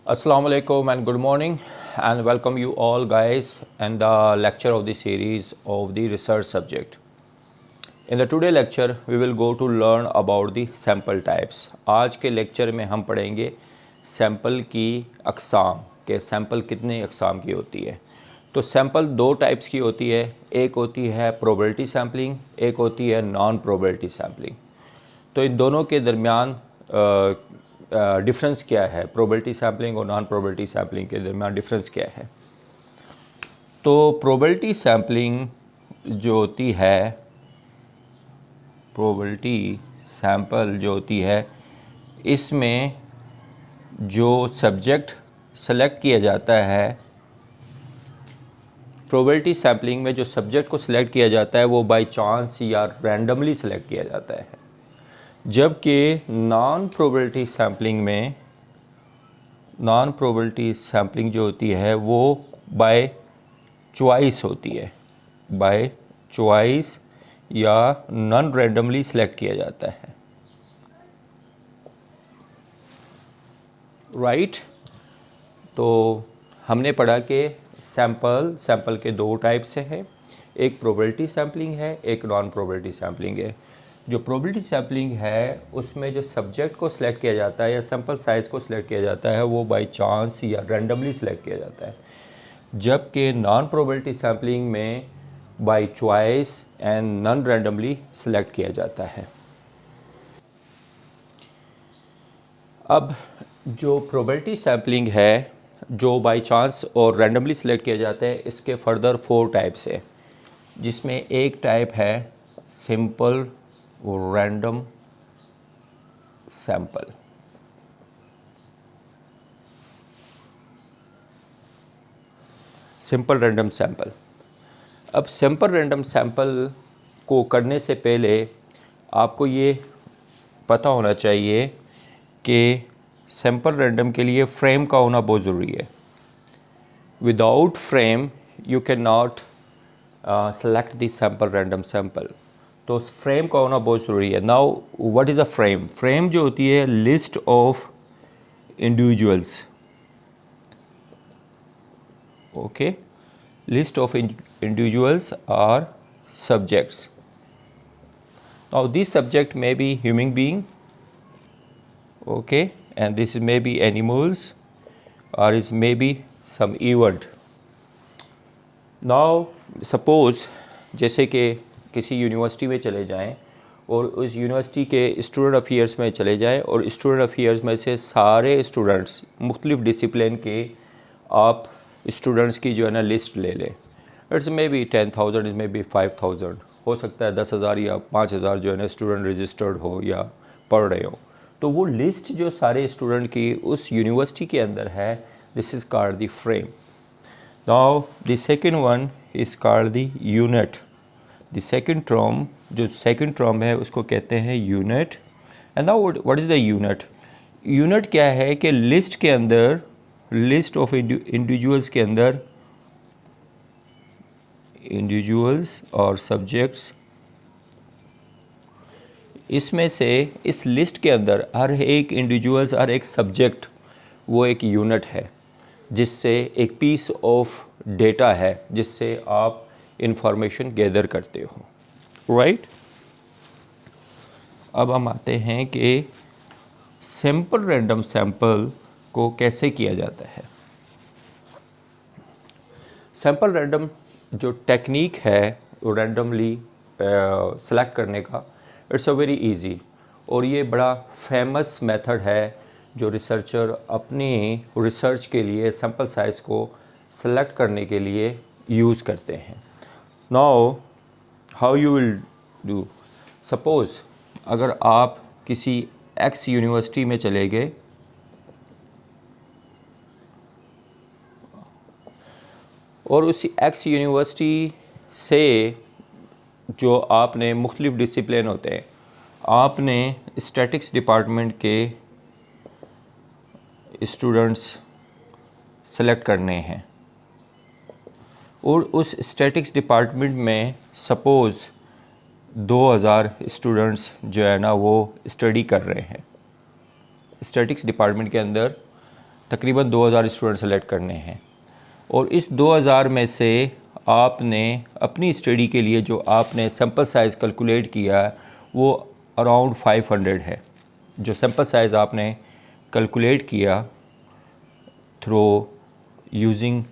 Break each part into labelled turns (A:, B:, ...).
A: Assalamu alaikum and good morning, and welcome you all guys and the lecture of the series of the research subject. In the today lecture we will go to learn about the sample types. आज के lecture में हम पढ़ेंगे sample की अक़साम के sample कितने अक़साम की होती है। तो सैम्पल दो टाइप्स की होती है, एक होती है प्रोबेबिलिटी सैम्पलिंग, एक होती है नॉन प्रोबेबिलिटी सैम्पलिंग। तो इन दोनों के दरमियान डिफरेंस क्या है, प्रोबेबिलिटी सैम्पलिंग और नॉन प्रोबेबिलिटी सैम्पलिंग के दरमियान डिफरेंस क्या है। तो प्रोबेबिलिटी सैम्पलिंग जो होती है, प्रोबेबिलिटी सैम्पल जो होती है, इसमें जो सब्जेक्ट सेलेक्ट किया जाता है, प्रोबेबिलिटी सैम्पलिंग में जो सब्जेक्ट को सिलेक्ट किया जाता है वो बाय चांस या रैंडमली सेलेक्ट किया जाता है, जबकि नॉन प्रोबेबिलिटी सैम्पलिंग जो होती है वो बाय चॉइस होती है, बाय चॉइस या नॉन रैंडमली सेलेक्ट किया जाता है। राइट। तो हमने पढ़ा कि सैम्पल के दो टाइप से हैं, एक प्रोबेबिलिटी सैम्पलिंग है, एक नॉन प्रोबेबिलिटी सैम्पलिंग है। जो प्रोबेबिलिटी सैम्पलिंग है उसमें जो सब्जेक्ट को सिलेक्ट किया जाता है या सैम्पल साइज़ को सिलेक्ट किया जाता है वो बाय चांस या रैंडमली सिलेक्ट किया जाता है, जबकि नॉन प्रोबेबिलिटी सैम्पलिंग में by choice and non randomly select किया जाता है। अब जो प्रोबेबिलिटी सैम्पलिंग है जो बाय चांस और रैंडमली सिलेक्ट किया जाता है, इसके फर्दर 4 टाइप्स है, जिसमें एक टाइप है simple random sample. Simple random sample. अब सिंपल रैंडम सैंपल को करने से पहले आपको ये पता होना चाहिए कि सैंपल रैंडम के लिए फ्रेम का होना बहुत ज़रूरी है। Without frame you can not select the sample random sample. तो फ्रेम का होना बहुत ज़रूरी है। Now what is a frame? Frame जो होती है list of individuals, okay, list of individuals are subjects. Now this subject may be human being, okay, and this may be animals or it may be some event. Now suppose जैसे कि किसी university में चले जाएं और उस university के student affairs में चले जाएं और स्टूडेंट अफेयर्स में से सारे स्टूडेंट्स मुख्तलिफ डिसिप्लिन के आप स्टूडेंट्स की जो है ना लिस्ट ले लें। It's may be 10,000, it may be 5,000, हो सकता है 10,000 या 5,000 जो है ना स्टूडेंट रजिस्टर्ड हो या पढ़ रहे हो। तो वो लिस्ट जो सारे स्टूडेंट की उस यूनिवर्सिटी के अंदर है, this is called the frame. Now the second one is called the unit. The second term, जो सेकंड टर्म है उसको कहते हैं unit. And now what is the unit? Unit क्या है कि लिस्ट के अंदर, लिस्ट ऑफ इंडिविजुअल्स के अंदर इंडिविजुअल्स और सब्जेक्ट्स, इसमें से इस लिस्ट के अंदर हर एक इंडिविजुअल्स, हर एक सब्जेक्ट वो एक यूनिट है, जिससे एक पीस ऑफ डेटा है जिससे आप इंफॉर्मेशन गैदर करते हो। राइट। अब हम आते हैं कि सिंपल रैंडम सैंपल को कैसे किया जाता है। सैंपल रैंडम जो टेक्निक है रैंडमली सेलेक्ट करने का, इट्स अ वेरी इजी, और ये बड़ा फेमस मेथड है जो रिसर्चर अपनी रिसर्च के लिए सैम्पल साइज़ को सेलेक्ट करने के लिए यूज़ करते हैं। Now how you will do? Suppose अगर आप किसी एक्स यूनिवर्सिटी में चले गए और उसी एक्स यूनिवर्सिटी से जो आपने मुख्तलिफ डिसिप्लिन होते हैं, आपने स्टैटिक्स डिपार्टमेंट के स्टूडेंट्स सेलेक्ट करने हैं और उस स्टैटिक्स डिपार्टमेंट में सपोज़ 2,000 स्टूडेंट्स जो है ना वो स्टडी कर रहे हैं। स्टैटिक्स डिपार्टमेंट के अंदर तकरीबन 2000 स्टूडेंट सेलेक्ट करने हैं और इस 2000 में से आपने अपनी स्टडी के लिए जो आपने सैम्पल साइज़ कैलकुलेट किया है वो अराउंड 500 है। जो सैम्पल साइज़ आपने कैलकुलेट किया थ्रू यूजिंग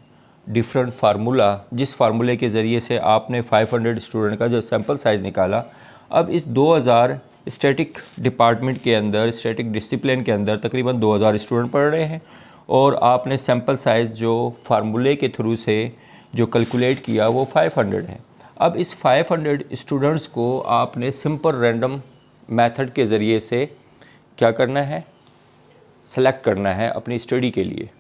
A: डिफरेंट फार्मूला, जिस फार्मूले के ज़रिए से आपने 500 स्टूडेंट का जो सैम्पल साइज़ निकाला, अब इस 2000 स्टैटिक डिपार्टमेंट के अंदर, स्टैटिक डिसिप्लिन के अंदर तकरीबन 2000 स्टूडेंट पढ़ रहे हैं और आपने सैम्पल साइज़ जो फार्मूले के थ्रू से जो कैलकुलेट किया वो 500 है। अब इस 500 स्टूडेंट्स को आपने सिंपल रैंडम मेथड के ज़रिए से क्या करना है, सेलेक्ट करना है अपनी स्टडी के लिए।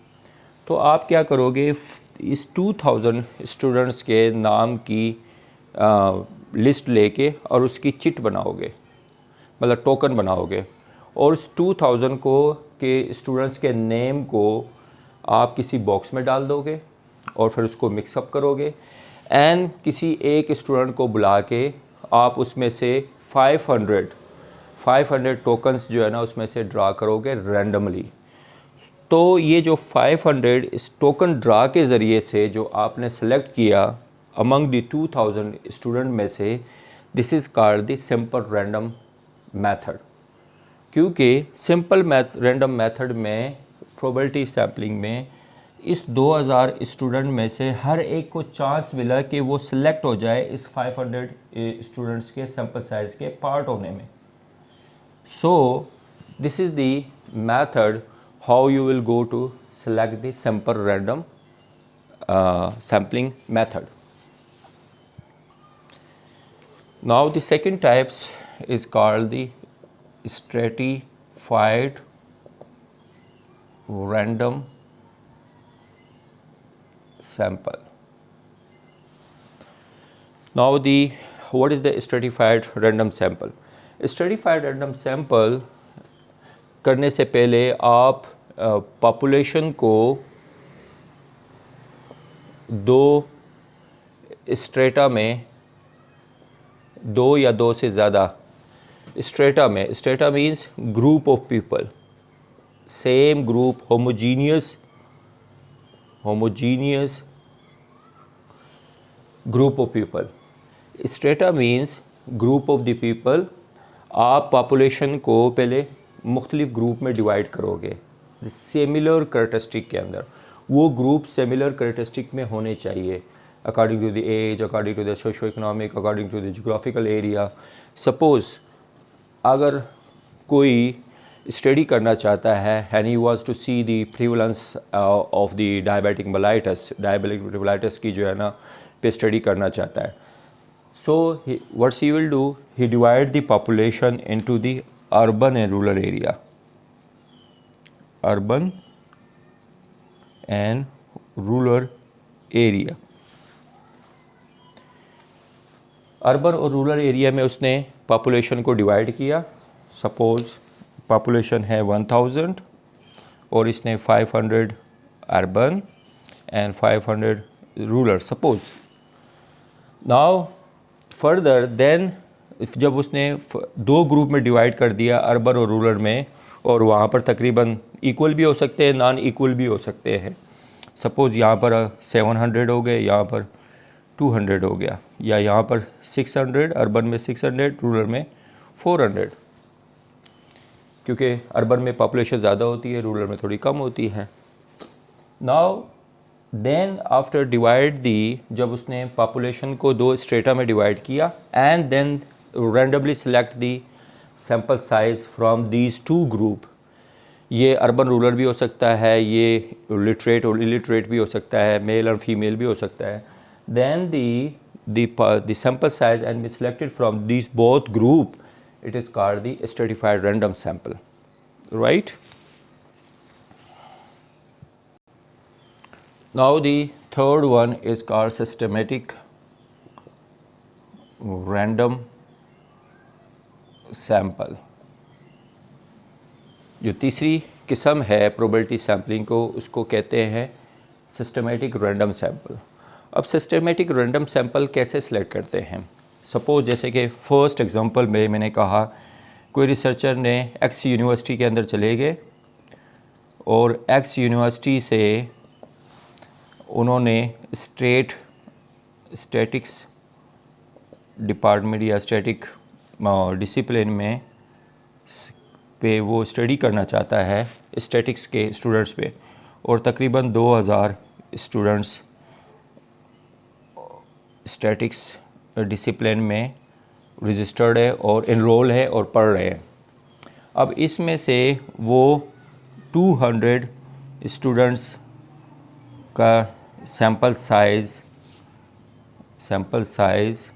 A: तो आप क्या करोगे, इस 2000 स्टूडेंट्स के नाम की लिस्ट लेके और उसकी चिट बनाओगे, मतलब टोकन बनाओगे और उस 2000 को के स्टूडेंट्स के नेम को आप किसी बॉक्स में डाल दोगे और फिर उसको मिक्सअप करोगे एंड किसी एक स्टूडेंट को बुला के आप उसमें से 500 टोकन्स जो है ना उसमें से ड्रा करोगे रैंडमली। तो ये जो 500 इस टोकन ड्रा के ज़रिए से जो आपने सेलेक्ट किया अमंग द 2000 स्टूडेंट में से, this is called the simple random method. क्योंकि सिंपल रैंडम मेथड में प्रोबेबिलिटी सैम्पलिंग में इस 2000 स्टूडेंट में से हर एक को चांस मिला कि वो सिलेक्ट हो जाए इस 500 स्टूडेंट्स के सैम्पल साइज़ के पार्ट होने में। So this is the method how you will go to select the simple random sampling method. Now the second types is called the stratified random sample. Now what is the stratified random sample? Stratified random sample करने से पहले आप population को दो strata में, दो या दो से ज़्यादा स्ट्रेटा में, strata means group of people, same group, homogeneous group of people. Strata means group of the people. आप पॉपुलेशन को पहले मुख्तलिफ ग्रुप में डिवाइड करोगे सिमिलर कैरेक्टरिस्टिक के अंदर। वो ग्रुप सिमिलर कैरेक्टरिस्टिक में होने चाहिए according to the age, according to the socio economic, according to the geographical area. Suppose अगर कोई स्टडी करना चाहता है and he wants to see the prevalence of the diabetic mellitus की जो है ना पे स्टडी करना चाहता है, so what's he will do, he divide the population into the urban and rural area, urban and rural area. Urban और rural area में उसने पॉपुलेशन को डिवाइड किया। सपोज़ पॉपुलेशन है 1000 और इसने 500 urban and 500 rural suppose. Now further then जब उसने दो ग्रुप में डिवाइड कर दिया अर्बन और रूरल में, और वहाँ पर तकरीबन इक्वल भी हो सकते हैं, नॉन इक्वल भी हो सकते हैं। सपोज़ यहाँ पर 700 हो गए, यहाँ पर 200 हो गया, या यहाँ पर 600, अर्बन में 600, रूरल में 400, क्योंकि अर्बन में पॉपुलेशन ज़्यादा होती है, रूरल में थोड़ी कम होती है। Now then after divide the, जब उसने पॉपुलेशन को दो स्ट्रेटा में डिवाइड किया and then randomly select the sample size from these two group. ये अर्बन रूरल भी हो सकता है, ये लिटरेट और इलिटरेट भी हो सकता है, मेल और फीमेल भी हो सकता है। Then the sample size and be selected from these both group, it is called the stratified random sample, right? Now the third one is called systematic random sample. जो तीसरी किस्म है प्रोबेबिलिटी सैम्पलिंग को, उसको कहते हैं सिस्टमेटिक रैंडम सैम्पल। अब systematic random sample कैसे सिलेक्ट करते हैं? सपोज़ जैसे कि फ़र्स्ट एग्जांपल में मैंने कहा कोई रिसर्चर ने एक्स यूनिवर्सिटी के अंदर चले गए और एक्स यूनिवर्सिटी से उन्होंने स्टैटिक्स डिपार्टमेंट या स्टैटिक डिसिप्लिन में पे वो स्टडी करना चाहता है स्टैटिक्स के स्टूडेंट्स पे, और तकरीबन 2000 स्टूडेंट्स स्टैटिक्स डिसिप्लिन में रजिस्टर्ड है और इनरोल है और पढ़ रहे हैं। अब इसमें से वो 200 स्टूडेंट्स का सैम्पल साइज़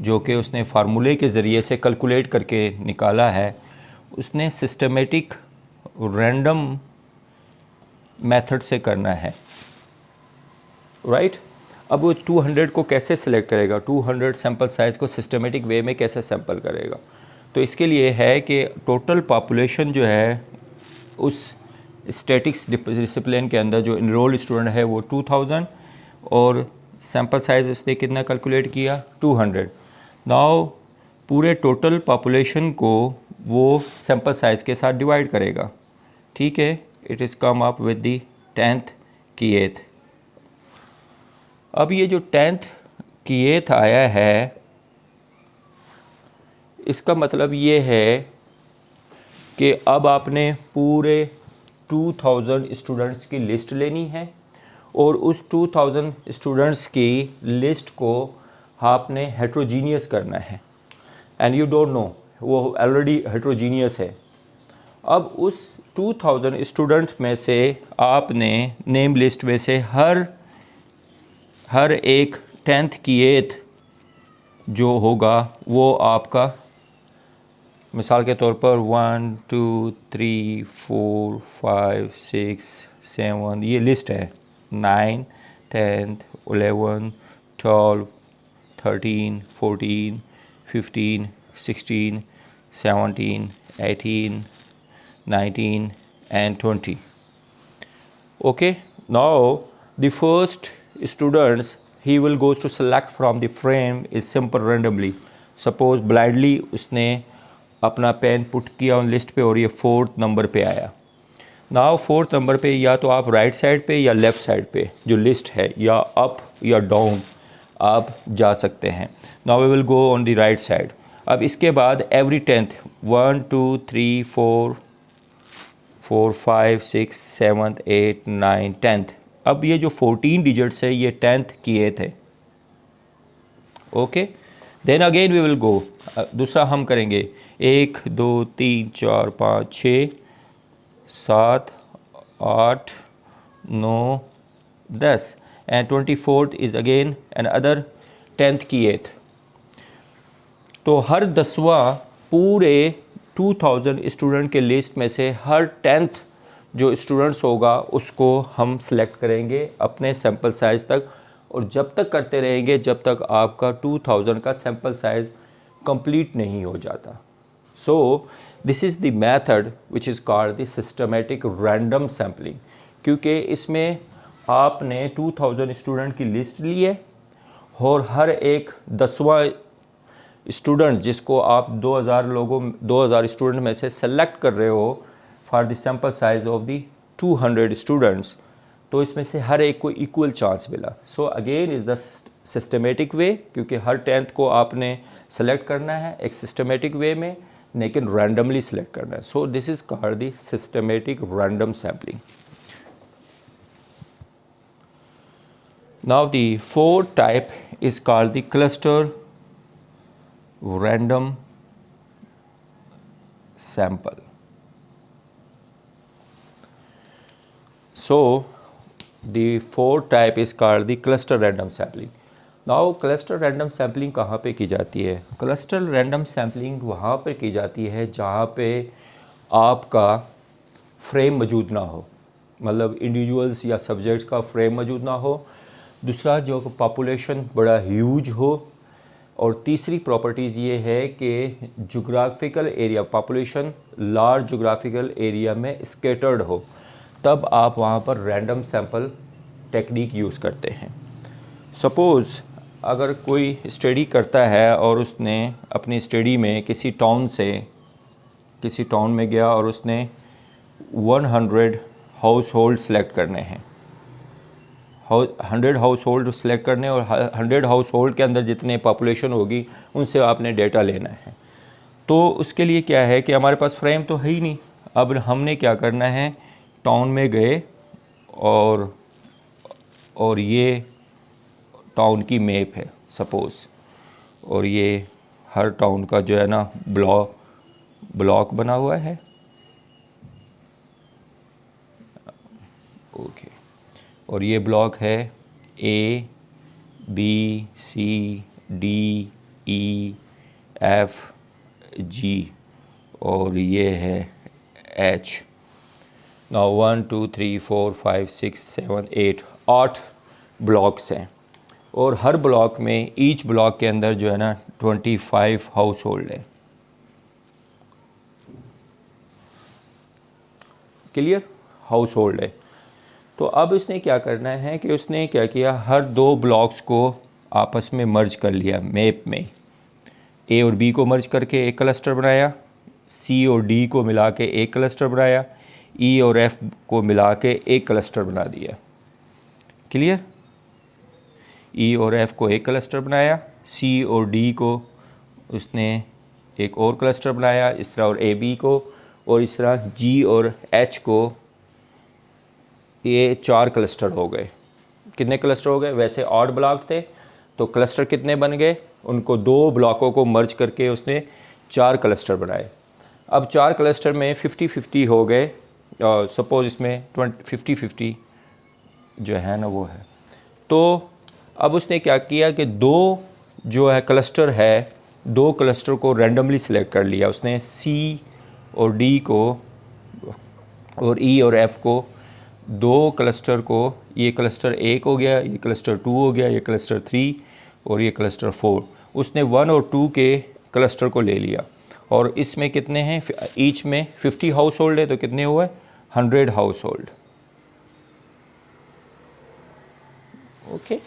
A: जो कि उसने फार्मूले के ज़रिए से कैलकुलेट करके निकाला है, उसने सिस्टमेटिक रैंडम मेथड से करना है, राइट। अब वो 200 को कैसे सिलेक्ट करेगा, 200 सैम्पल साइज़ को सिस्टमेटिक वे में कैसे सैम्पल करेगा? तो इसके लिए है कि टोटल पॉपुलेशन जो है उस स्टैटिक्स डिसिप्लिन के अंदर जो इनरोल स्टूडेंट है वो 2000 और सैम्पल साइज़ उसने कितना कैलकुलेट किया 200। नाउ पूरे टोटल पॉपुलेशन को वो सैम्पल साइज़ के साथ डिवाइड करेगा, ठीक है। It is come up with the 10th की 8th। अब ये जो 10th की 8th आया है, इसका मतलब ये है कि अब आपने पूरे 2000 स्टूडेंट्स की लिस्ट लेनी है और उस 2000 स्टूडेंट्स की लिस्ट को आपने हेट्रोजीनियस करना है, एंड यू डोंट नो वो ऑलरेडी हेट्रोजीनियस है। अब उस 2000 स्टूडेंट्स में से आपने नेम लिस्ट में से हर एक 10th की 8th जो होगा वो आपका, मिसाल के तौर पर 1 2 3 4 5 6 7 ये लिस्ट है, 9 10 11 12 13 14 15 16 17 18 19 and 20. Okay, now the first students he will go to select from the frame is simple randomly. Suppose blindly उसने अपना पेन पुट किया ऑन लिस्ट पे और ये 4th नंबर पे आया। नाउ 4th नंबर पे या तो आप राइट साइड पे या लेफ़्ट साइड पे जो लिस्ट है या अप या डाउन आप जा सकते हैं। Now we will go on the right side. अब इसके बाद एवरी 10th 1 2 3 4 5 6 7 8 9 10th, अब ये जो 14 डिजिट्स है ये 10th की 8th है। Okay, then again we will go, दूसरा हम करेंगे 1 2 3 4 5 6 7 8 9 10 and 24th is again and other 10th की 8th। तो हर 10वां पूरे 2000 स्टूडेंट के लिस्ट में से हर 10th जो स्टूडेंट्स होगा उसको हम सेलेक्ट करेंगे अपने सैम्पल साइज़ तक, और जब तक करते रहेंगे जब तक आपका 2000 का सैम्पल साइज़ कंप्लीट नहीं हो जाता। सो this is the method which is called the systematic random sampling, क्योंकि इसमें आपने 2000 स्टूडेंट की लिस्ट ली है और हर एक 10वां स्टूडेंट जिसको आप 2000 स्टूडेंट में से सेलेक्ट कर रहे हो for the sample size of the 200 students, तो इसमें से हर एक को इक्वल चांस मिला। So again is the systematic way, क्योंकि हर 10th को आपने सेलेक्ट करना है एक सिस्टमेटिक वे में, लेकिन रैंडमली सेलेक्ट करना है। सो this is called the systematic random sampling. Now the fourth type is called the cluster random sample. So the fourth type is called the cluster random sampling. Now cluster random sampling कहाँ पे की जाती है? cluster random sampling वहाँ पे की जाती है जहाँ पे आपका फ्रेम मौजूद ना हो, मतलब इंडिविजुअल्स या सब्जेक्ट्स का फ्रेम मौजूद ना हो। दूसरा जो पॉपुलेशन बड़ा ह्यूज हो, और तीसरी प्रॉपर्टीज़ ये है कि geographical area population large geographical area में स्कैटर्ड हो, तब आप वहाँ पर रैंडम सैम्पल टेक्निक यूज़ करते हैं। सपोज़ अगर कोई स्टडी करता है और उसने अपनी स्टडी में किसी टाउन में गया और उसने 100 हाउस होल्ड सेलेक्ट करने हैं, 100 हाउस होल्ड सेलेक्ट करने, और 100 हाउस होल्ड के अंदर जितने पॉपुलेशन होगी उनसे आपने डेटा लेना है। तो उसके लिए क्या है कि हमारे पास फ्रेम तो है ही नहीं। अब हमने क्या करना है, टाउन में गए और ये टाउन की मैप है सपोज़, और ये हर टाउन का जो है ना ब्लॉक बना हुआ है। ओके, और ये ब्लॉक है ABCDEFG, और ये है H। नाउ 1 2 3 4 5 6 7 8 ब्लॉक्स हैं, और हर ब्लॉक में ईच ब्लॉक के अंदर जो है ना 25 हाउस होल्ड है। क्लियर, हाउस होल्ड है। तो अब इसने क्या करना है कि उसने क्या किया, हर 2 ब्लॉक्स को आपस में मर्ज कर लिया मैप में। A और B को मर्ज करके एक क्लस्टर बनाया, C और D को मिला के एक क्लस्टर बनाया, E और F को मिला के एक क्लस्टर बना दिया। क्लियर, E और F को एक क्लस्टर बनाया, C और D को उसने एक और क्लस्टर बनाया इस तरह, और AB को, और इस तरह G और H को, ये 4 क्लस्टर हो गए। कितने क्लस्टर हो गए, वैसे ऑड ब्लॉक थे तो क्लस्टर कितने बन गए, उनको 2 ब्लॉकों को मर्ज करके उसने 4 क्लस्टर बनाए। अब 4 क्लस्टर में 50-50 हो गए, सपोज़ इसमें 50-50 जो है ना वो है। तो अब उसने क्या किया कि 2 जो है क्लस्टर है, 2 क्लस्टर को रैंडमली सिलेक्ट कर लिया उसने, C और D को और E और F को, 2 क्लस्टर को, ये क्लस्टर 1 हो गया, ये क्लस्टर 2 हो गया, ये क्लस्टर 3 और ये क्लस्टर 4। उसने 1 और 2 के क्लस्टर को ले लिया, और इसमें कितने हैं, ईच में 50 हाउस होल्ड है, तो कितने हुए, 100 हाउस होल्ड। ओके,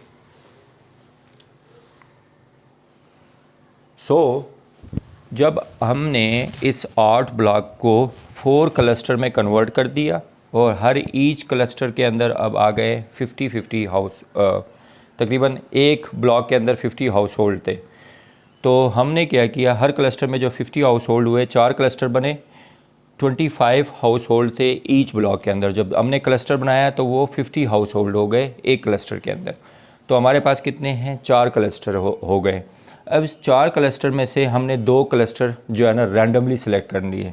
A: सो जब हमने इस 8 ब्लॉक को 4 क्लस्टर में कन्वर्ट कर दिया, और हर ईच क्लस्टर के अंदर अब आ गए 50-50 हाउस, तकरीबन एक ब्लॉक के अंदर 50 हाउस होल्ड थे। तो हमने क्या किया, हर क्लस्टर में जो 50 हाउस होल्ड हुए, 4 क्लस्टर बने, 25 हाउस होल्ड थे ईच ब्लॉक के अंदर। जब हमने क्लस्टर बनाया तो वो 50 हाउस होल्ड हो गए एक क्लस्टर के अंदर। तो हमारे पास कितने हैं, 4 क्लस्टर हो गए। अब इस 4 क्लस्टर में से हमने 2 क्लस्टर जो है ना रैंडमली सिलेक्ट कर लिए,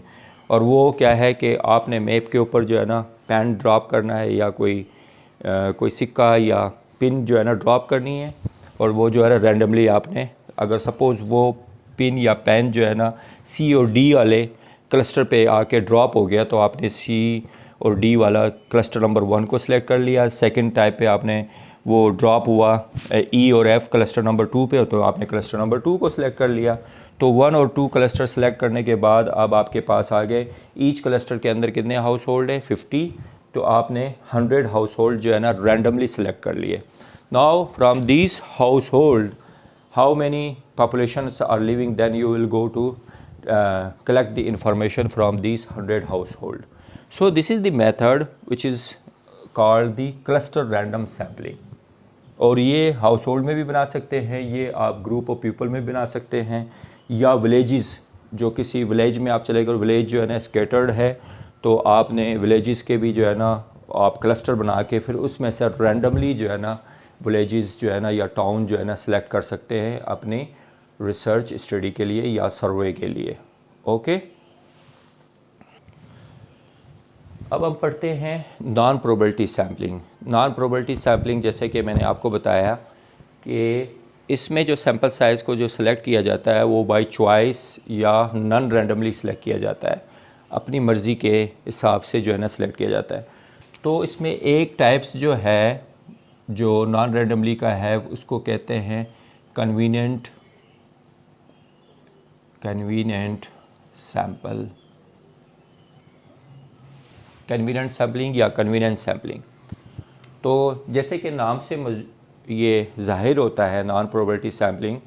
A: और वो क्या है कि आपने मैप के ऊपर जो है ना पेन ड्रॉप करना है, या कोई सिक्का या पिन जो है ना ड्रॉप करनी है, और वो जो है ना रैंडमली आपने, अगर सपोज़ वो पिन या पेन जो है ना C और D वाले क्लस्टर पे आके ड्रॉप हो गया, तो आपने C और D वाला क्लस्टर नंबर 1 को सिलेक्ट कर लिया। सेकंड टाइप पे आपने वो ड्रॉप हुआ E और F क्लस्टर नंबर 2 पे, तो आपने क्लस्टर नंबर 2 को सिलेक्ट कर लिया। तो 1 और 2 क्लस्टर सेलेक्ट करने के बाद अब आपके पास आ गए, ईच क्लस्टर के अंदर कितने हाउस होल्ड है, 50। तो आपने 100 हाउस होल्ड जो है ना रैंडमली सिलेक्ट कर लिए। Now from this house hold how many populations are living, then you will go to collect the information from these 100 household. So this is the method which is called the cluster random sampling. और ये house hold में भी बना सकते हैं, ये आप group of people में बना सकते हैं, या विलेजेस, जो किसी विलेज में आप चले गए, विलेज जो है ना स्कैटर्ड है, तो आपने विलेजेस के भी जो है ना आप क्लस्टर बना के फिर उसमें से रैंडमली जो है ना विलेजेस जो है ना या टाउन जो है ना सिलेक्ट कर सकते हैं अपनी रिसर्च स्टडी के लिए या सर्वे के लिए। ओके, अब हम पढ़ते हैं non probability sampling. Non probability sampling, जैसे कि मैंने आपको बताया कि इसमें जो सैम्पल साइज़ को जो सिलेक्ट किया जाता है वो बाय चॉइस या नॉन रैंडमली सिलेक्ट किया जाता है, अपनी मर्ज़ी के हिसाब से जो है ना सिलेक्ट किया जाता है। तो इसमें एक टाइप्स जो है जो नॉन रैंडमली का है उसको कहते हैं कन्वीनिएंट सैम्पल, कन्वीनिएंट सैम्पलिंग या कन्वीनिएंस सैम्पलिंग। तो जैसे कि नाम से ये जाहिर होता है नॉन प्रोबेबिलिटी सैम्पलिंग।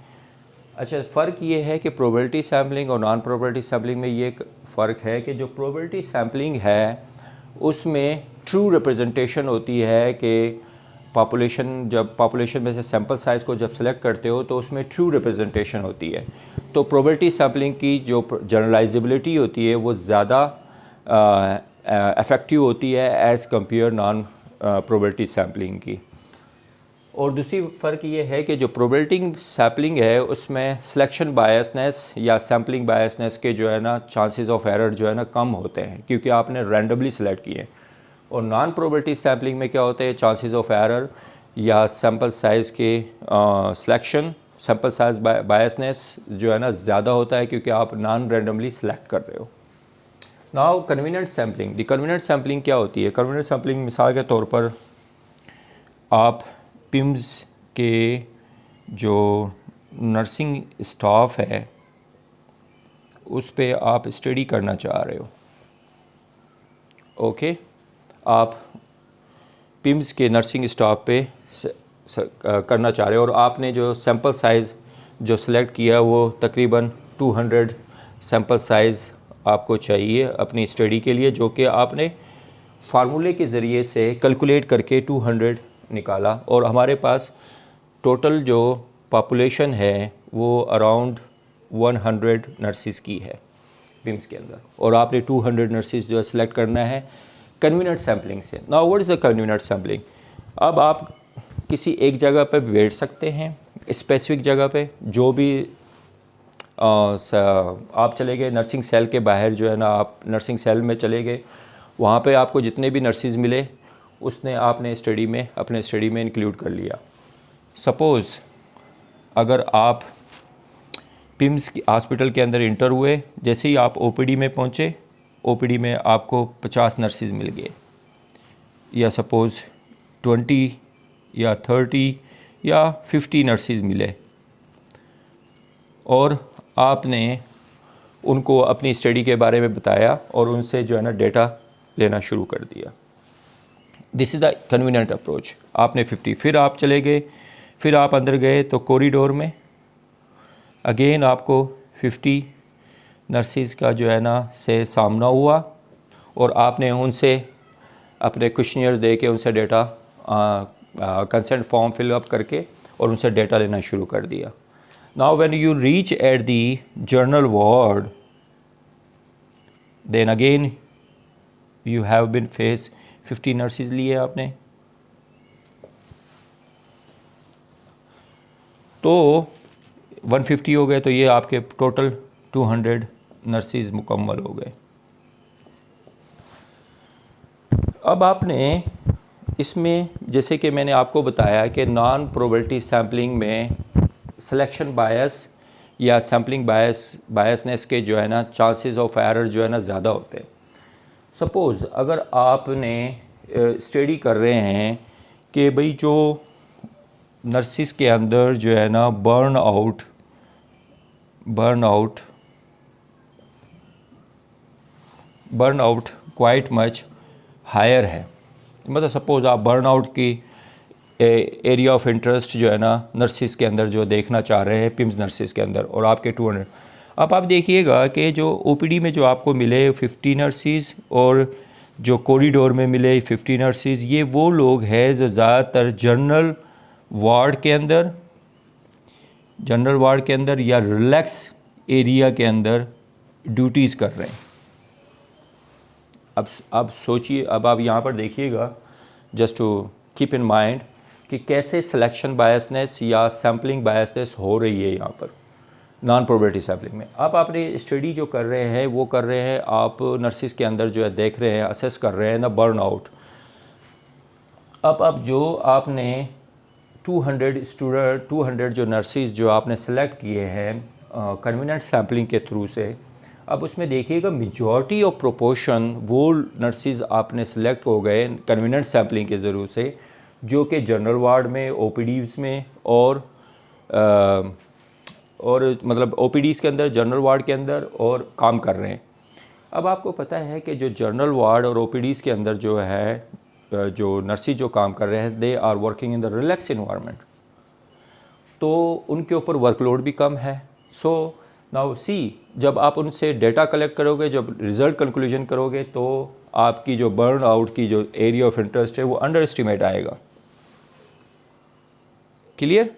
A: अच्छा, फ़र्क ये है कि प्रोबेबिलिटी सैम्पलिंग और नॉन प्रोबेबिलिटी सैम्पलिंग में ये फ़र्क है कि जो प्रोबेबिलिटी सैम्पलिंग है उसमें ट्रू रिप्रेजेंटेशन होती है कि पॉपुलेशन में से सैम्पल साइज़ को जब सेलेक्ट करते हो तो उसमें ट्रू रिप्रेजेंटेशन होती है। तो प्रोबेबिलिटी सैम्पलिंग की जो जनरलाइजेबिलिटी होती है वो ज़्यादा इफ़ेक्टिव होती है as compare non probability sampling की। और दूसरी फ़र्क ये है कि जो प्रोबेबिलिटी सैम्पलिंग है उसमें सिलेक्शन बायसनेस या सैम्पलिंग बायसनेस के जो है ना चांसेस ऑफ एरर जो है ना कम होते हैं, क्योंकि आपने रैंडमली सेलेक्ट किए। और नॉन प्रोबेबिलिटी सैम्पलिंग में क्या होते हैं, चांसेस ऑफ एरर या सैम्पल साइज़ के सिलेक्शन सैम्पल साइज़ बायसनेस जो है ना ज़्यादा होता है, क्योंकि आप नॉन रैंडमली सेलेक्ट कर रहे हो। Now convenient sampling. The convenient sampling क्या होती है? कन्वीनिएंट सैम्पलिंग मिसाल के तौर पर आप पिम्स के जो नर्सिंग स्टाफ है उस पे आप स्टडी करना चाह रहे हो। ओके, आप पिम्स के नर्सिंग स्टाफ पे करना चाह रहे हो और आपने जो सैम्पल साइज़ जो सिलेक्ट किया वो तकरीबन 200 सैम्पल साइज़ आपको चाहिए अपनी स्टडी के लिए, जो कि आपने फार्मूले के ज़रिए से कैलकुलेट करके 200 निकाला। और हमारे पास टोटल जो पॉपुलेशन है वो अराउंड 100 नर्सिस की है पिम्स के अंदर, और आपने 200 नर्सिस जो है सिलेक्ट करना है कन्वीनिएंट सैम्पलिंग से। Now what is the convenient sampling? अब आप किसी एक जगह पे बैठ सकते हैं, स्पेसिफिक जगह पे, जो भी आप चले गए नर्सिंग सेल के बाहर जो है ना, आप नर्सिंग सेल में चले गए, वहाँ पे आपको जितने भी नर्सिस मिले उसने आपने अपने स्टडी में इंक्लूड कर लिया। सपोज़ अगर आप पिम्स हॉस्पिटल के अंदर इंटर हुए, जैसे ही आप ओपीडी में पहुँचे, ओपीडी में आपको 50 नर्सिस मिल गए, या सपोज़ 20 या 30 या 50 नर्सिस मिले, और आपने उनको अपनी स्टडी के बारे में बताया और उनसे जो है ना डेटा लेना शुरू कर दिया। This is the convenient approach. आपने 50, फिर आप चले गए, फिर आप अंदर गए तो कॉरिडोर में अगेन आपको 50 नर्सिस का जो है ना से सामना हुआ, और आपने उनसे अपने क्वेश्चनियर्स दे के उनसे डेटा कंसेंट फॉर्म फिलअप करके और उनसे डेटा लेना शुरू कर दिया। Now when you reach at the general ward, then again you have been face 50 nurses लिए आपने, तो 150 हो गए, तो ये आपके टोटल 200 नर्सिस मुकम्मल हो गए। अब आपने इसमें, जैसे कि मैंने आपको बताया कि नॉन प्रोबेबिलिटी सैम्पलिंग में सिलेक्शन बायस या सैम्पलिंग बायसनेस के जो है ना चांसेस ऑफ एरर जो है ना ज़्यादा होते हैं। सपोज़ अगर आपने स्टडी कर रहे हैं कि भाई जो नर्सिस के अंदर जो है ना burn out quite much higher है, मतलब सपोज़ आप बर्न आउट की एरिया ऑफ इंटरेस्ट जो है ना नर्सिस के अंदर जो देखना चाह रहे हैं पिम्स नर्सिस के अंदर, और आपके 200। अब आप देखिएगा कि जो ओपीडी में जो आपको मिले 50 नर्सिस और जो कॉरिडोर में मिले 50 नर्सिस, ये वो लोग हैं जो ज़्यादातर जनरल वार्ड के अंदर या रिलैक्स एरिया के अंदर ड्यूटीज़ कर रहे हैं। अब सोचिए, अब आप यहाँ पर देखिएगा, just to keep in mind कि कैसे सिलेक्शन बायसनेस या सैम्पलिंग बायसनेस हो रही है यहाँ पर नॉन प्रोबेबिलिटी सैम्पलिंग में। अब आपने स्टडी जो कर रहे हैं वो कर रहे हैं, आप नर्सिस के अंदर जो है देख रहे हैं, असेस कर रहे हैं ना बर्न आउट। अब जो आपने 200 जो नर्सिस जो आपने सेलेक्ट किए हैं कन्वीनिएंट सैम्पलिंग के थ्रू से, अब उसमें देखिएगा मेजॉरिटी ऑफ प्रोपोर्शन वो नर्सिस आपने सेलेक्ट हो गए कन्वीनिएंट सैम्पलिंग के ज़रूर से, जो कि जनरल वार्ड में, ओपीडीज़ में और मतलब ओपीडीज़ के अंदर, जनरल वार्ड के अंदर और काम कर रहे हैं। अब आपको पता है कि जो जनरल वार्ड और ओपीडीज़ के अंदर जो है जो नर्सिस जो काम कर रहे हैं, they are working in the relax environment, तो उनके ऊपर वर्कलोड भी कम है। सो नाउ सी, जब आप उनसे डेटा कलेक्ट करोगे, जब रिज़ल्ट कंक्लूजन करोगे, तो आपकी जो बर्न आउट की जो एरिया ऑफ इंटरेस्ट है वो अंडर एस्टिमेट आएगा। Clear?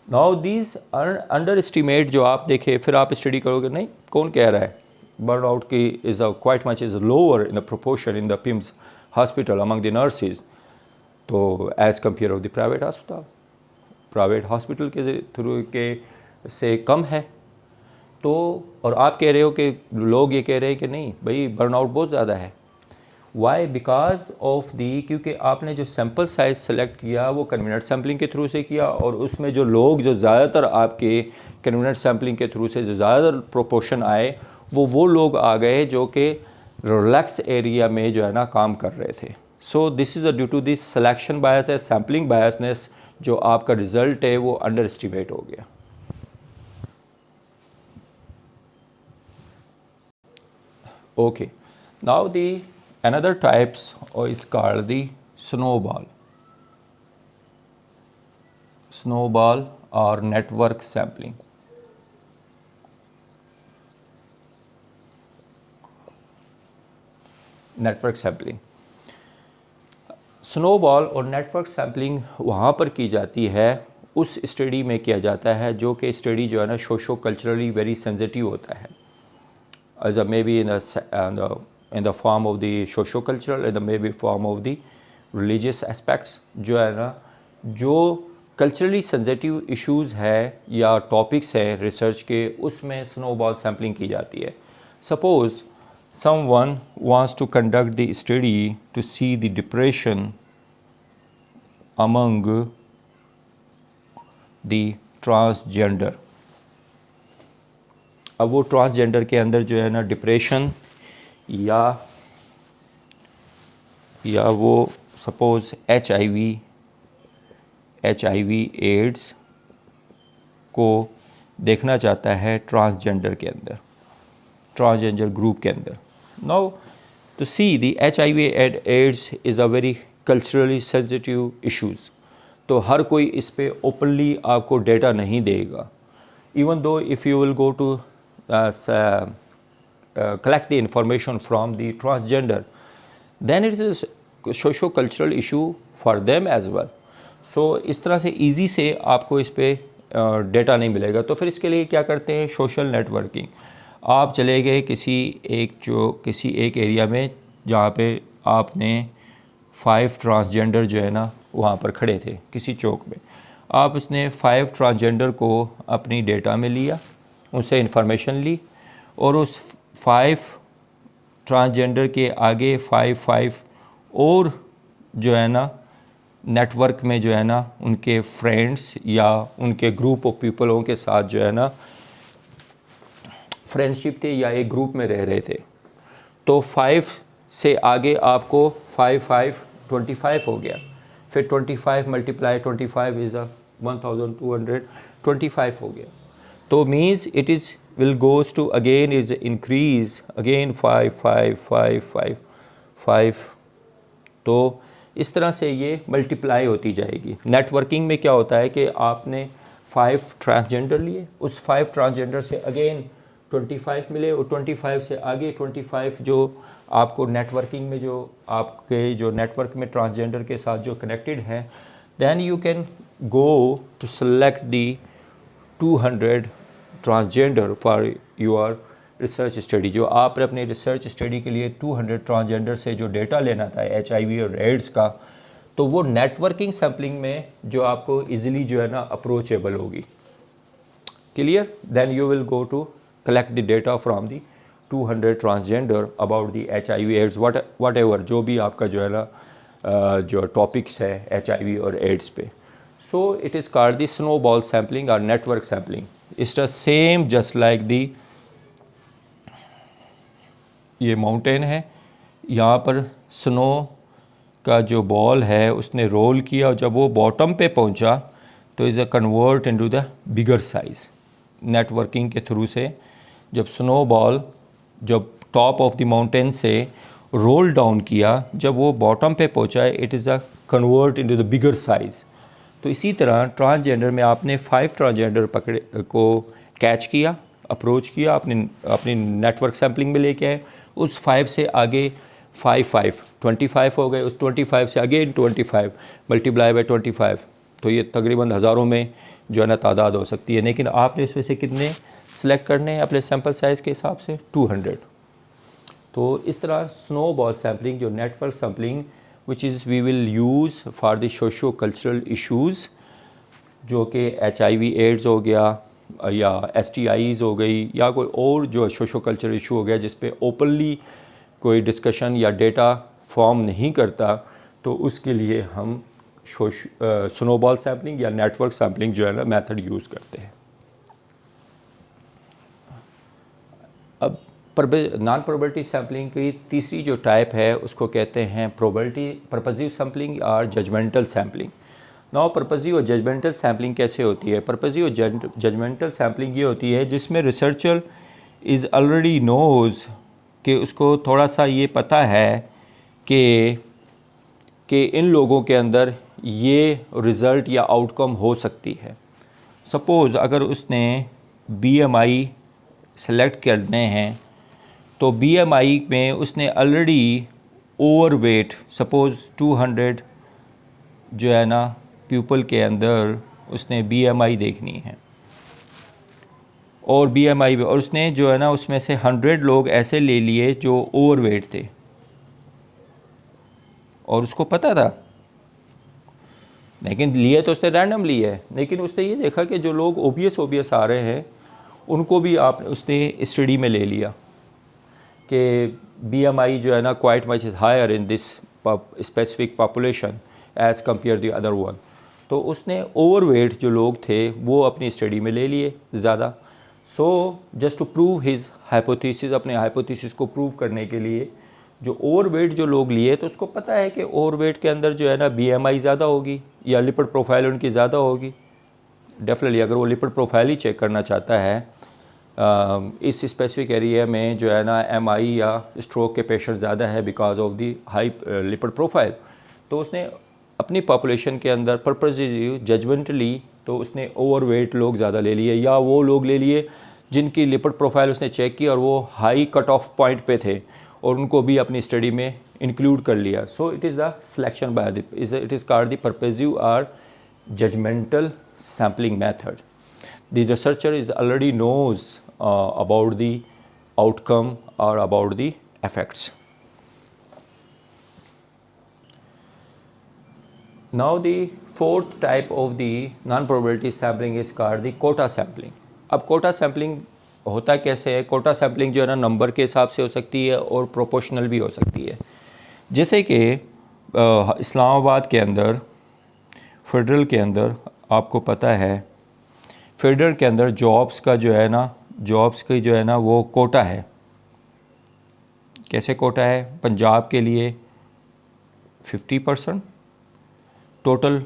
A: Now these under estimate जो आप देखें, फिर आप स्टडी करोगे नहीं कौन कह रहा है बर्न आउट की is quite much is lower in the proportion in the PIMS hospital among the nurses, तो as compare of the private hospital, private hospital के थ्रू के से कम है। तो और आप कह रहे हो कि लोग ये कह रहे हैं कि नहीं भाई बर्नआउट बहुत ज़्यादा है। वाई? बिकॉज ऑफ दी, क्योंकि आपने जो सैम्पल साइज सेलेक्ट किया वो कन्वीनियंट सैम्पलिंग के थ्रू से किया, और उसमें जो लोग जो ज़्यादातर आपके कन्वीनियंट सैम्पलिंग के थ्रू से जो ज़्यादातर प्रोपोर्शन आए वो लोग आ गए जो कि रिलैक्स एरिया में जो है ना काम कर रहे थे। So this is due to this selection bias है, सैम्पलिंग बायसनेस, जो आपका रिज़ल्ट है वो अंडर एस्टिमेट हो गया। Okay, now the another types is called the snowball or network sampling। Network sampling, snowball और नेटवर्क सैम्पलिंग वहाँ पर की जाती है, उस स्टडी में किया जाता है जो कि स्टडी जो है ना सोशो कल्चरली वेरी सेंसिटिव होता है, as a maybe in the form of the socio-cultural and the maybe form of the religious aspects, जो है ना जो कल्चरली सेंसिटिव इश्यूज़ है या टॉपिक्स हैं रिसर्च के, उसमें स्नोबॉल सैम्पलिंग की जाती है। Suppose someone wants to conduct the study to see the depression among the transgender। अब वो ट्रांसजेंडर के अंदर जो है ना डिप्रेशन या वो सपोज़ HIV एड्स को देखना चाहता है ट्रांसजेंडर के अंदर, ट्रांसजेंडर ग्रुप के अंदर। Now to see the HIV AIDS is a very culturally sensitive issues, तो हर कोई इस पे ओपनली आपको डेटा नहीं देगा। even though if you will go to collect the information from the transgender, then it is a socio-cultural issue for them as well। so इस तरह से easy से आपको इस पे डेटा नहीं मिलेगा। तो फिर इसके लिए क्या करते हैं, सोशल नेटवर्किंग। आप चले गए किसी एक एरिया में जहाँ पे आपने 5 ट्रांसजेंडर जो है ना वहाँ पर खड़े थे किसी चौक में, आप उसने 5 ट्रांसजेंडर को अपनी डेटा में लिया, उनसे इंफॉर्मेशन ली, और उस 5 ट्रांसजेंडर के आगे 5 और जो है ना नेटवर्क में जो है ना उनके फ्रेंड्स या उनके ग्रुप ऑफ पीपलों के साथ जो है ना फ्रेंडशिप थे या एक ग्रुप में रह रहे थे। तो 5 से आगे आपको 5 25 हो गया, फिर 25 मल्टीप्लाई 25 इज़ 1225 हो गया। तो means it is will goes to again is increase again 5 तो इस तरह से ये मल्टीप्लाई होती जाएगी। नेटवर्किंग में क्या होता है कि आपने 5 ट्रांसजेंडर लिए, उस 5 ट्रांसजेंडर से अगेन 25 मिले, और 25 से आगे 25 जो आपको नेटवर्किंग में जो आपके जो नेटवर्क में ट्रांसजेंडर के साथ जो कनेक्टेड हैं, then you can go to select the 200 transgender for your research study. जो आपने अपने रिसर्च स्टडी के लिए 200 ट्रांसजेंडर से जो डेटा लेना था HIV और एड्स का, तो वो नेटवर्किंग सैम्पलिंग में जो आपको इजीली जो है ना अप्रोचेबल होगी। Clear? Then you will go to collect the data from the 200 transgender about the HIV AIDS whatever, जो भी आपका जो है ना जो टॉपिक्स है HIV और एड्स पे। So it is called the snowball sampling और network sampling. It's the same just like the, ये माउंटेन है, यहाँ पर स्नो का जो बॉल है उसने रोल किया, और जब वो बॉटम पे पहुँचा तो is a convert into the bigger size. Networking के थ्रू से जब स्नो बॉल जब टॉप ऑफ द माउंटेन से रोल डाउन किया, जब वो बॉटम पे पहुँचा, it is a convert into the bigger size. तो इसी तरह ट्रांसजेंडर में आपने 5 ट्रांसजेंडर पकड़े को कैच किया, अप्रोच किया, अपनी नेटवर्क सैम्पलिंग में लेके आए, उस 5 से आगे 25 हो गए, उस 25 से अगेन 25 मल्टीप्लाई बाय 25, तो ये तकरीबन हज़ारों में जो है ना तादाद हो सकती है। लेकिन आपने इसमें से कितने सेलेक्ट करने हैं अपने सैम्पल साइज़ के हिसाब से? 200। तो इस तरह स्नो बॉल सैम्पलिंग जो network sampling which is we will use for the socio cultural issues, जो कि HIV एड्स हो गया या STIs हो गई या कोई और जो सोशो कल्चरल इशू हो गया जिस पे ओपनली कोई डिस्कशन या डेटा फॉर्म नहीं करता, तो उसके लिए हम स्नोबॉल सैम्पलिंग या नेटवर्क सैम्पलिंग जो है ना मेथड यूज़ करते हैं। अब नॉन प्रोबेबिलिटी सैम्पलिंग की तीसरी जो टाइप है उसको कहते हैं प्रोबेबिलिटी पर्पसिव सैम्पलिंग और जजमेंटल सैम्पलिंग। नाउ पर्पसिव और जजमेंटल सैम्पलिंग कैसे होती है? पर्पसिव और जजमेंटल सैम्पलिंग ये होती है जिसमें रिसर्चर इज़ ऑलरेडी नोज़ कि उसको थोड़ा सा ये पता है कि इन लोगों के अंदर ये रिज़ल्ट या आउटकम हो सकती है। सपोज़ अगर उसने BMI सेलेक्ट करने हैं तो BMI में उसने ऑलरेडी ओवरवेट, सपोज़ 200 जो है ना पीपल के अंदर उसने BMI देखनी है और BMI और उसने जो है ना उसमें से 100 लोग ऐसे ले लिए जो ओवरवेट थे और उसको पता था, लेकिन लिए तो उसने रैंडम लिए है, लेकिन उसने ये देखा कि जो लोग ओबियस आ रहे हैं उनको भी उसने स्टडी में ले लिया कि BMI जो है ना quite much is higher in this specific population as compare the other one. तो उसने ओवरवेट जो लोग थे वो अपनी स्टडी में ले लिए ज़्यादा। So just to prove his hypothesis, अपने हाइपोथेसिस को प्रूव करने के लिए जो ओवरवेट जो लोग लिए तो उसको पता है कि ओवरवेट के अंदर जो है ना BMI ज़्यादा होगी या लिपिड प्रोफाइल उनकी ज़्यादा होगी। डेफिनेटली अगर वो लिपिड प्रोफाइल ही चेक करना चाहता है इस स्पेसिफिक एरिया में जो है ना MI या स्ट्रोक के पेशेंट ज़्यादा है because of the high lipid profile, तो उसने अपनी पॉपुलेशन के अंदर पर्पसिव जजमेंटली तो उसने ओवरवेट लोग ज़्यादा ले लिए या वो लोग ले लिए जिनकी लिपिड प्रोफाइल उसने चेक की और वो हाई कट ऑफ पॉइंट पे थे और उनको भी अपनी स्टडी में इंक्लूड कर लिया। So it is the selection by the it is called the purposive और judgmental sampling method. The researcher is already knows about the outcome or about the effects. Now the fourth type of the non-probability sampling is called the quota sampling. अब quota sampling होता कैसे है? quota sampling जो है ना number के हिसाब से हो सकती है और प्रोपोर्शनल भी हो सकती है। जैसे कि इस्लामाबाद के अंदर फेडरल के अंदर आपको पता है फेडरल के अंदर जॉब्स का जो है ना जॉब्स की जो है ना वो कोटा है। कैसे कोटा है? पंजाब के लिए 50%, टोटल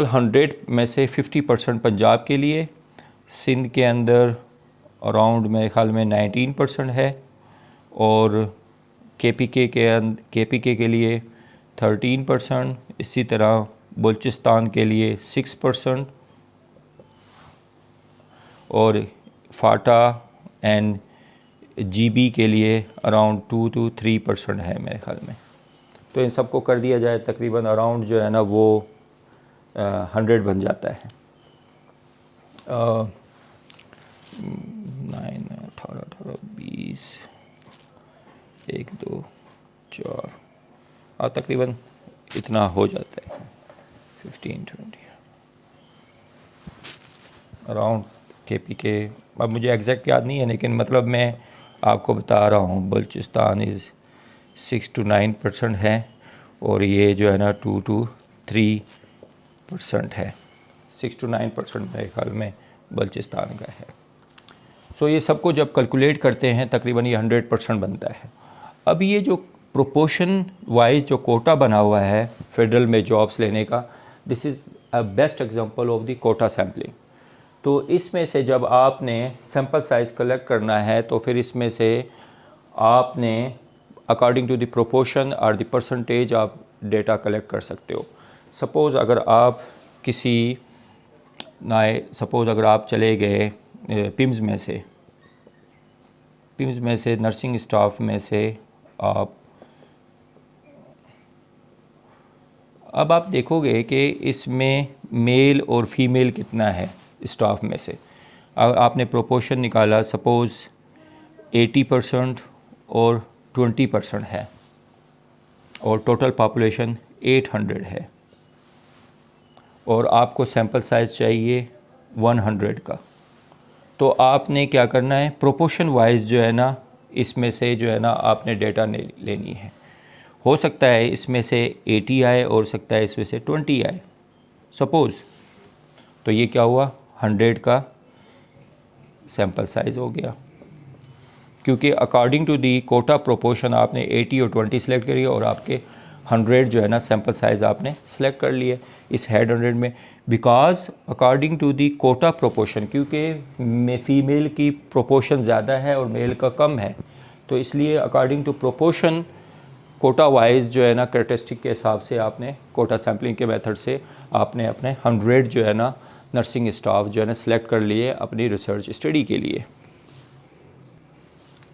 A: 100 में से 50% पंजाब के लिए, सिंध के अंदर अराउंड मेरे ख्याल में 19% है और KPK के लिए 13%, इसी तरह बलूचिस्तान के लिए 6% और फाटा एंड GB के लिए अराउंड 2 to 3% है मेरे ख्याल में। तो इन सबको कर दिया जाए तकरीबन अराउंड जो है ना वो 100 बन जाता है। 9, 18, 20, 1, 2, 4 और तकरीबन इतना हो जाता है 15, 20 अराउंड KPK। अब मुझे एग्जैक्ट याद नहीं है लेकिन मतलब मैं आपको बता रहा हूँ बलूचिस्तान इज़ 6 to 9% है और ये जो है ना 2 to 3% है। 6 to 9% मेरे ख्याल में बलूचिस्तान का है। सो ये सबको जब कैलकुलेट करते हैं तकरीबन ये 100% बनता है। अब ये जो प्रोपोर्शन वाइज जो कोटा बना हुआ है फेडरल में जॉब्स लेने का, this is a best example of the quota sampling. तो इसमें से जब आपने सैम्पल साइज़ कलेक्ट करना है तो फिर इसमें से आपने अकॉर्डिंग टू द प्रोपोर्शन और द परसेंटेज आप डेटा कलेक्ट कर सकते हो। सपोज़ अगर आप अगर आप चले गए पिम्स में से नर्सिंग स्टाफ में से आप अब आप देखोगे कि इसमें मेल और फीमेल कितना है स्टाफ में से। अगर आपने प्रोपोर्शन निकाला, सपोज़ 80% और 20% है और टोटल पॉपुलेशन 800 है और आपको सैंपल साइज़ चाहिए 100 का, तो आपने क्या करना है, प्रोपोर्शन वाइज जो है ना इसमें से जो है ना आपने डेटा लेनी है। हो सकता है इसमें से 80 आए और सकता है इसमें से 20 आए सपोज़, तो ये क्या हुआ, 100 का सैंपल साइज़ हो गया, क्योंकि according to the quota proportion आपने 80 और 20 सेलेक्ट करी और आपके 100 जो है ना सैंपल साइज़ आपने सेलेक्ट कर लिए इस हेड 100 में, because according to the quota proportion, क्योंकि फ़ीमेल की प्रोपोर्शन ज़्यादा है और मेल का कम है, तो इसलिए according to proportion quota wise जो है ना कैरेक्टरिस्टिक के हिसाब से आपने कोटा सैम्पलिंग के मेथड से आपने अपने 100 जो है ना नर्सिंग स्टाफ जो है ना सेलेक्ट कर लिए अपनी रिसर्च स्टडी के लिए।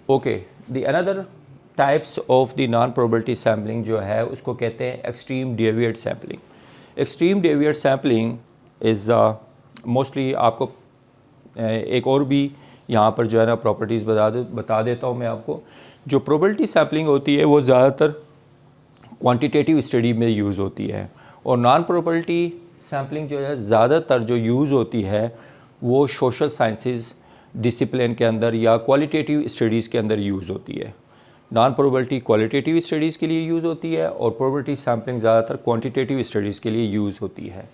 A: Okay, the another types of the non probability sampling जो है उसको कहते हैं extreme deviate sampling. Extreme deviate sampling is mostly आपको एक और भी यहाँ पर जो है ना प्रॉपर्टीज़ बता देता हूँ मैं आपको। जो प्रोबेबिलिटी सैम्पलिंग होती है वो ज़्यादातर क्वांटिटेटिव स्टडी में यूज़ होती है और नॉन प्रोबेबिलिटी सैम्पलिंग जो है ज़्यादातर जो यूज़ होती है वो सोशल साइंसेस डिसिप्लिन के अंदर या क्वालिटेटिव स्टडीज़ के अंदर यूज़ होती है। नॉन प्रोबेबिलिटी क्वालिटेटिव स्टडीज़ के लिए यूज़ होती है और प्रोबेबिलिटी सैम्पलिंग ज़्यादातर क्वांटिटेटिव स्टडीज़ के लिए यूज़ होती है।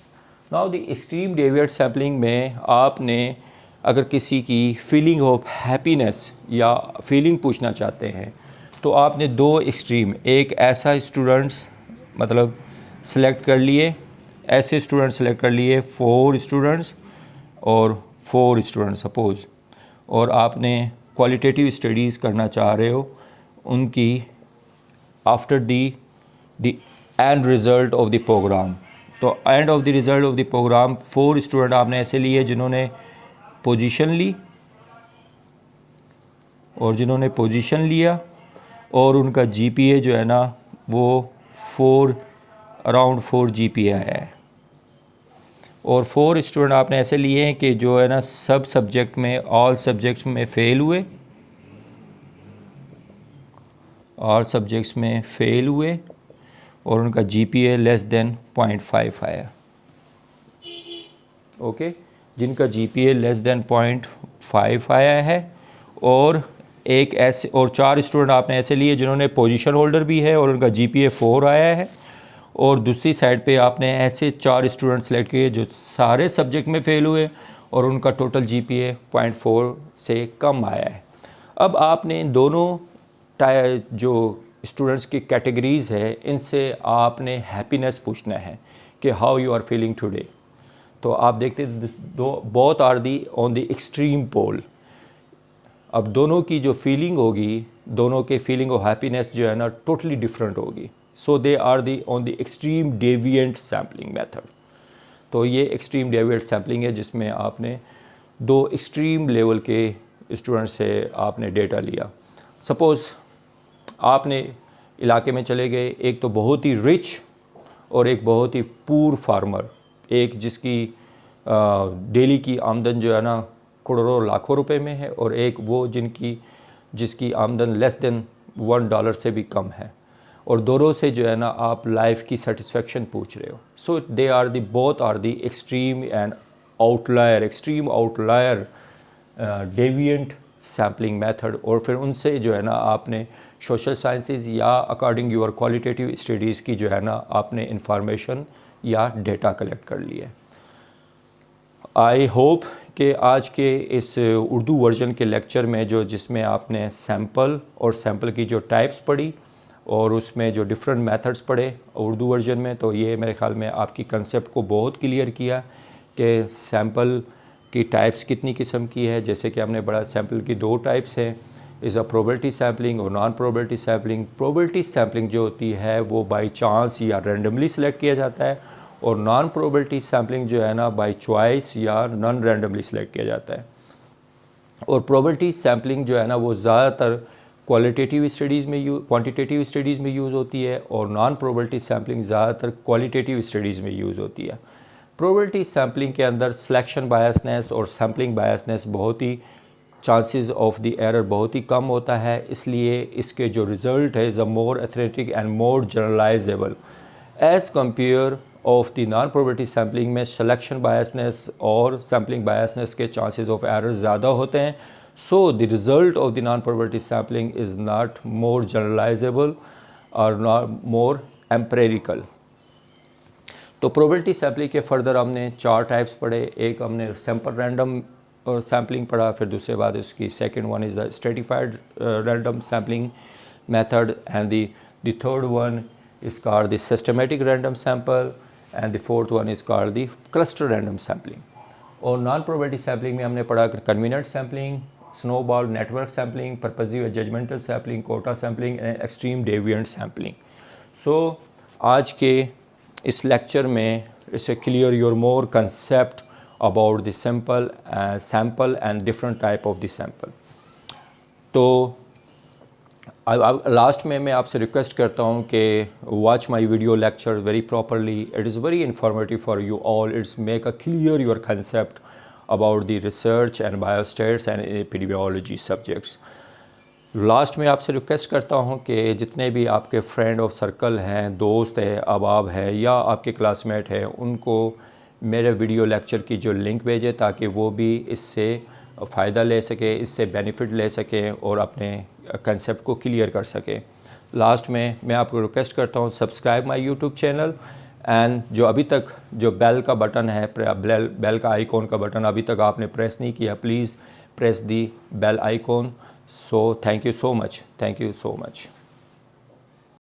A: Now the extreme deviate sampling में आपने अगर किसी की फीलिंग ऑफ हैप्पीनेस या फीलिंग पूछना चाहते हैं तो आपने दो एक्सट्रीम, एक ऐसा स्टूडेंट्स मतलब सेलेक्ट कर लिए, ऐसे स्टूडेंट्स सेलेक्ट कर लिए 4 स्टूडेंट्स और 4 स्टूडेंट्स सपोज़, और आपने क्वालिटेटिव स्टडीज़ करना चाह रहे हो उनकी after the end result of the programme. तो end of the result of the programme 4 student आपने ऐसे लिए जिन्होंने पोजीशन ली और जिन्होंने पोजीशन लिया और उनका जीपीए जो है ना वो अराउंड 4 जीपीए आया है। और 4 स्टूडेंट आपने ऐसे लिए हैं कि जो है ना सब सब्जेक्ट में, ऑल सब्जेक्ट्स में फ़ेल हुए, और सब्जेक्ट्स में फ़ेल हुए और उनका जीपीए लेस देन 0.5 आया। ओके, जिनका जीपीए लेस देन 0.5 आया है, और एक ऐसे और 4 स्टूडेंट आपने ऐसे लिए जिन्होंने पोजीशन होल्डर भी है और उनका जीपीए 4 आया है, और दूसरी साइड पे आपने ऐसे 4 स्टूडेंट सेलेक्ट किए जो सारे सब्जेक्ट में फ़ेल हुए और उनका टोटल जीपीए 0.4 से कम आया है। अब आपने इन दोनों जो स्टूडेंट्स की कैटेगरीज़ है इनसे आपने हैप्पीनेस पूछना है कि how you are feeling today. तो आप देखते दो both are the on the extreme pole. अब दोनों की जो फीलिंग होगी, दोनों के फीलिंग ऑफ हैप्पीनेस जो है ना टोटली डिफरेंट होगी। So they are the on the extreme deviant sampling method. तो ये एक्सट्रीम डेविएंट सैम्पलिंग है जिसमें आपने दो एक्सट्रीम लेवल के स्टूडेंट से आपने डेटा लिया। सपोज़ आपने इलाके में चले गए, एक तो बहुत ही रिच और एक बहुत ही पूर फार्मर, एक जिसकी डेली की आमदन जो है ना करोड़ों लाखों रुपए में है, और एक वो जिसकी आमदन लेस देन $1 से भी कम है, और दोनों से जो है ना आप लाइफ की सेटिस्फेक्शन पूछ रहे हो। So they are the both are the extreme and outlier, extreme outlier deviant sampling method. और फिर उनसे जो है ना आपने सोशल साइंसेस या अकॉर्डिंग यूर क्वालिटेटिव स्टडीज़ की जो है ना आपने इंफॉर्मेशन या डेटा कलेक्ट कर लिया। आई होप कि आज के इस उर्दू वर्जन के लेक्चर में जिसमें आपने सैम्पल और सैम्पल की जो टाइप्स पढ़ी और उसमें जो डिफरेंट मेथड्स पढ़े उर्दू वर्जन में, तो ये मेरे ख्याल में आपकी कंसेप्ट को बहुत क्लियर किया कि सैम्पल की टाइप्स कितनी किस्म की है। जैसे कि हमने बड़ा सैम्पल की 2 टाइप्स हैं, इज़ अ प्रोबेबिलिटी सैम्पलिंग और non probability sampling. Probability sampling जो होती है वो बाय चांस या रैंडमली सेलेक्ट किया जाता है, और नॉन प्रोबेबिलिटी सैम्पलिंग जो है ना बाय चॉइस या नॉन रैंडमली सेलेक्ट किया जाता है। और प्रोबेबिलिटी सैम्पलिंग जो है ना वो ज़्यादातर क्वालिटेटिव स्टडीज़ में क्वांटिटेटिव स्टडीज़ में यूज़ होती है, और नॉन प्रोबेबिलिटी सैम्पलिंग ज़्यादातर क्वालिटेटिव स्टडीज़ में यूज़ होती है। प्रोबेबिलिटी सैम्पलिंग के अंदर सिलेक्शन बायसनेस और सैम्पलिंग बायसनेस बहुत ही चांसेस ऑफ द एरर बहुत ही कम होता है, इसलिए इसके जो रिज़ल्ट है is a more athletic and more generalisable as compare of the non probability sampling में सिलेक्शन बायसनेस और सैम्पलिंग बायसनेस के चांसेस ऑफ एरर ज़्यादा होते हैं। So the result of the non probability sampling is not more generalisable और not more empirical. तो probability sampling के further हमने 4 टाइप्स पढ़े। एक हमने सैम्पल रैंडम सैम्पलिंग पढ़ा, फिर दूसरे बाद उसकी second one is the stratified random sampling method, and the third one is called the systematic random sample, and the fourth one is called the cluster random sampling. और non probability sampling में हमने पढ़ा convenient sampling, snowball network sampling, purposive judgmental sampling, quota sampling and extreme deviant sampling. सो आज के इस lecture में इसे clear your more concept about the sample and different type of the sample. तो लास्ट में मैं आपसे रिक्वेस्ट करता हूँ कि watch my video lecture very properly, it is very informative for you all, it's make a clear your concept about the research and biostats and epidemiology subjects. Last में आपसे request करता हूँ कि जितने भी आपके फ्रेंड और सर्कल हैं, दोस्त हैं, अहबाब हैं या आपके क्लासमेट हैं, उनको मेरे वीडियो लेक्चर की जो लिंक भेजें ताकि वो भी इससे फ़ायदा ले सके, इससे बेनिफिट ले सकें और अपने कंसेप्ट को क्लियर कर सकें। लास्ट में मैं आपको रिक्वेस्ट करता हूँ subscribe my YouTube channel, and जो अभी तक जो बेल का बटन है, बेल का आइकॉन का बटन अभी तक आपने प्रेस नहीं किया, please press the bell icon. So thank you so much. Thank you so much.